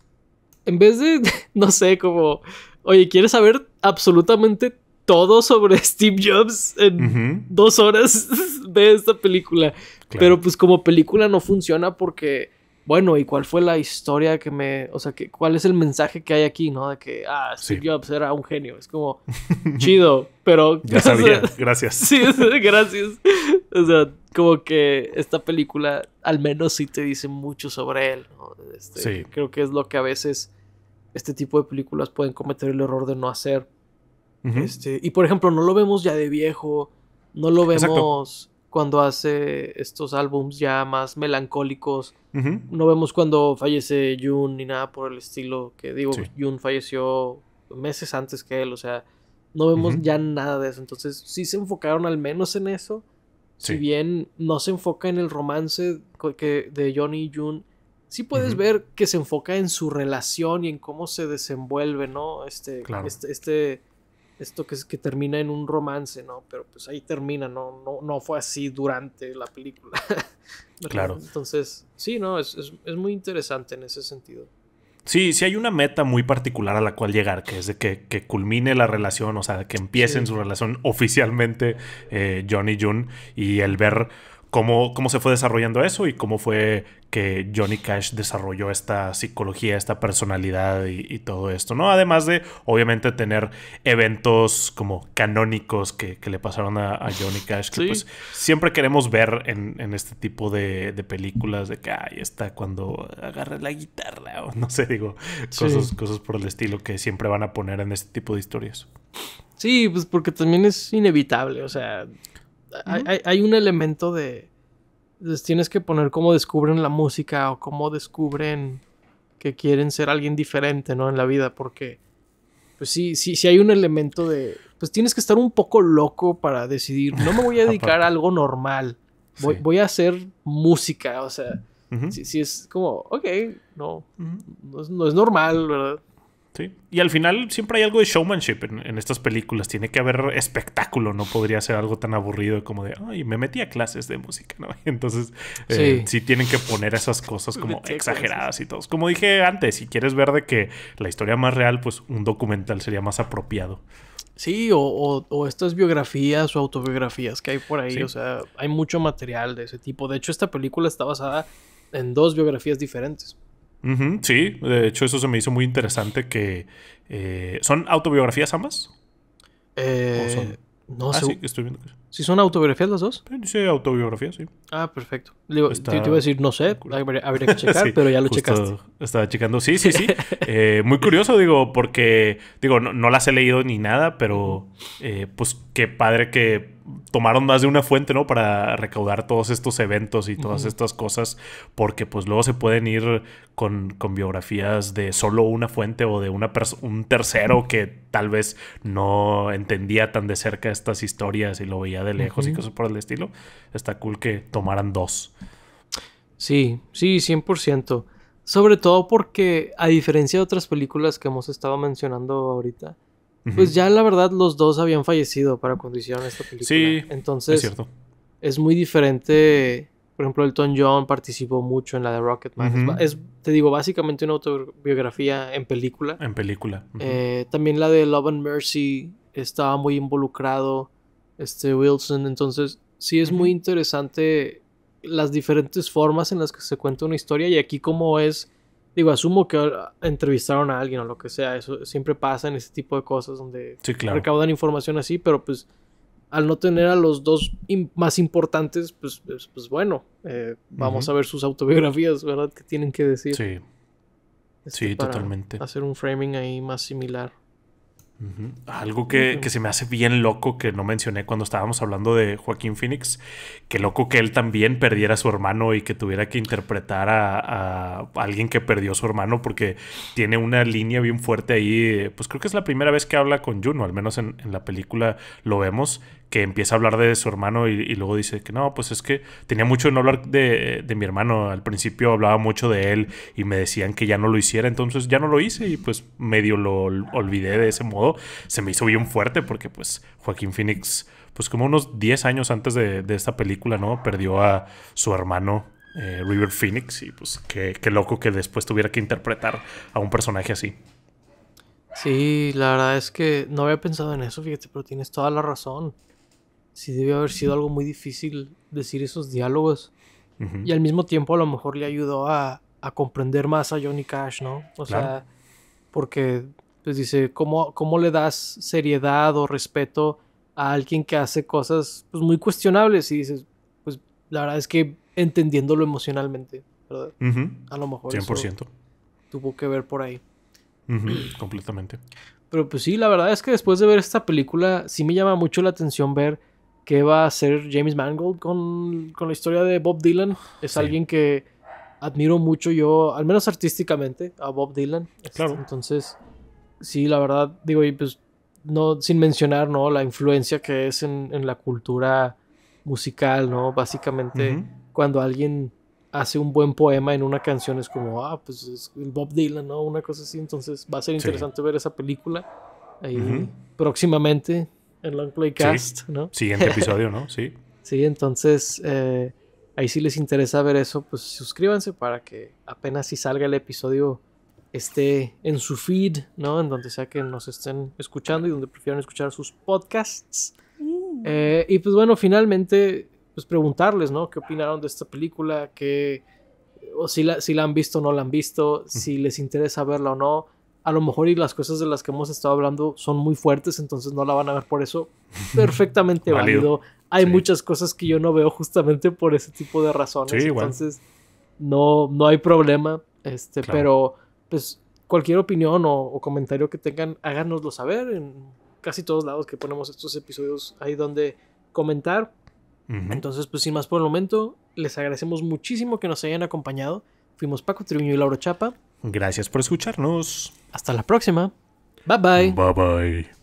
en vez de, no sé, como, oye, ¿quieres saber absolutamente todo sobre Steve Jobs en 2 horas? Ve esta película. Claro. Pero pues como película no funciona porque... Bueno, ¿y cuál fue la historia o sea, cuál es el mensaje que hay aquí, ¿no? De que, Steve Jobs era un genio. Es como, chido, pero... Ya sabía, gracias. Sí, gracias. O sea, como que esta película al menos sí te dice mucho sobre él, ¿no? Sí. Creo que es lo que a veces este tipo de películas pueden cometer el error de no hacer. Y por ejemplo, no lo vemos ya de viejo, no lo vemos... Exacto. Cuando hace estos álbums ya más melancólicos. No vemos cuando fallece June ni nada por el estilo. Que digo, June falleció meses antes que él. O sea, no vemos ya nada de eso. Entonces, sí se enfocaron al menos en eso. Si bien no se enfoca en el romance de Johnny y June, sí puedes ver que se enfoca en su relación y en cómo se desenvuelve, ¿no? Claro. Esto que termina en un romance, ¿no? Pero pues ahí termina, no fue así durante la película. Claro. Entonces, sí, ¿no? Es muy interesante en ese sentido. Sí, sí hay una meta muy particular a la cual llegar, que es de que culmine la relación, o sea, que empiecen su relación oficialmente John y June, y el ver cómo se fue desarrollando eso y cómo fue que Johnny Cash desarrolló esta psicología, esta personalidad y todo esto, ¿no? Además de, obviamente, tener eventos como canónicos que le pasaron a Johnny Cash, que pues siempre queremos ver en este tipo de películas, de que ahí está cuando agarra la guitarra, o no sé, digo, cosas por el estilo que siempre van a poner en este tipo de historias. Sí, pues porque también es inevitable, o sea... Hay un elemento de... Pues tienes que poner cómo descubren la música o cómo descubren que quieren ser alguien diferente, ¿no? En la vida, porque... Pues sí hay un elemento de... Pues tienes que estar un poco loco para decidir. No me voy a dedicar a algo normal. Voy a hacer música, o sea... Sí es como... Ok, no es normal, ¿verdad? Sí. Y al final siempre hay algo de showmanship en estas películas. Tiene que haber espectáculo. No podría ser algo tan aburrido como de, ay, me metí a clases de música, ¿no? Entonces, sí tienen que poner esas cosas como exageradas y todo. Como dije antes, si quieres ver de que la historia más real, pues un documental sería más apropiado. Sí, o estas biografías o autobiografías que hay por ahí. Sí. O sea, hay mucho material de ese tipo. De hecho, esta película está basada en dos biografías diferentes. Sí, de hecho eso se me hizo muy interesante que... ¿son autobiografías ambas? ¿O son? No sé. Sí, estoy viendo que... ¿Sí son autobiografías las dos? Dice autobiografía, sí. Ah, perfecto. Te iba a decir, no sé, habría que checar, sí, pero ya lo checaste. Estaba checando. Sí. Muy curioso, digo, porque, digo, no las he leído ni nada, pero pues qué padre que tomaron más de una fuente, ¿no? Para recaudar todos estos eventos y todas estas cosas, porque pues luego se pueden ir con biografías de solo una fuente o de un tercero que tal vez no entendía tan de cerca estas historias y lo veía de lejos y cosas por el estilo. Está cool que tomaran dos. Sí, 100%. Sobre todo porque, a diferencia de otras películas que hemos estado mencionando ahorita, pues ya la verdad los dos habían fallecido para cuando hicieron esta película. Sí, entonces, es cierto. Es muy diferente. Por ejemplo, Elton John participó mucho en la de Rocketman. Te digo, básicamente una autobiografía en película. En película. También la de Love and Mercy estaba muy involucrado Wilson. Entonces, sí es muy interesante las diferentes formas en las que se cuenta una historia. Y aquí como es... Digo, asumo que entrevistaron a alguien o lo que sea. Eso siempre pasa en ese tipo de cosas donde recaudan información así, pero pues al no tener a los dos más importantes, pues bueno, vamos a ver sus autobiografías, ¿verdad? ¿Qué tienen que decir? Sí, totalmente. Hacer un framing ahí más similar. Algo que se me hace bien loco que no mencioné cuando estábamos hablando de Joaquín Phoenix, que loco que él también perdiera a su hermano y que tuviera que interpretar a alguien que perdió a su hermano, porque tiene una línea bien fuerte ahí. Pues creo que es la primera vez que habla con Juno, al menos en la película lo vemos, que empieza a hablar de su hermano y luego dice que no, pues es que tenía mucho de no hablar de mi hermano. Al principio hablaba mucho de él y me decían que ya no lo hiciera, entonces ya no lo hice y pues medio lo olvidé de ese modo. Se me hizo bien fuerte porque pues Joaquín Phoenix, pues como unos 10 años antes de esta película, ¿no? Perdió a su hermano River Phoenix y pues qué loco que después tuviera que interpretar a un personaje así. Sí, la verdad es que no había pensado en eso, fíjate, pero tienes toda la razón. Sí debió haber sido algo muy difícil decir esos diálogos. Y al mismo tiempo a lo mejor le ayudó a comprender más a Johnny Cash, ¿no? O sea, porque pues dice, ¿cómo le das seriedad o respeto a alguien que hace cosas pues muy cuestionables? Y dices, pues la verdad es que entendiéndolo emocionalmente, ¿verdad? A lo mejor 100%. Eso tuvo que ver por ahí. Completamente. Pero pues sí, la verdad es que después de ver esta película sí me llama mucho la atención ver qué va a hacer James Mangold con la historia de Bob Dylan. Es alguien que admiro mucho yo, al menos artísticamente, a Bob Dylan. Claro. Entonces, sí, la verdad, digo, y pues no, sin mencionar, ¿no? La influencia que es en la cultura musical, ¿no? Básicamente, cuando alguien hace un buen poema en una canción es como, pues es el Bob Dylan, ¿no? Una cosa así. Entonces va a ser interesante ver esa película ahí próximamente en Long Playcast, ¿no? Siguiente episodio, ¿no? Sí. Sí, entonces ahí si les interesa ver eso, pues suscríbanse para que apenas si salga el episodio esté en su feed, ¿no? En donde sea que nos estén escuchando y donde prefieran escuchar sus podcasts. Y pues bueno, finalmente pues preguntarles, ¿no? ¿Qué opinaron de esta película? O si la han visto o no la han visto, si les interesa verla o no. A lo mejor y las cosas de las que hemos estado hablando son muy fuertes, entonces no la van a ver por eso. Perfectamente válido. Hay muchas cosas que yo no veo justamente por ese tipo de razones. Entonces no hay problema. Pero pues cualquier opinión o comentario que tengan, háganoslo saber. En casi todos lados que ponemos estos episodios hay donde comentar. Entonces, pues sin más por el momento, les agradecemos muchísimo que nos hayan acompañado. Fuimos Paco Triviño y Lauro Chapa. Gracias por escucharnos. Hasta la próxima. Bye bye. Bye bye.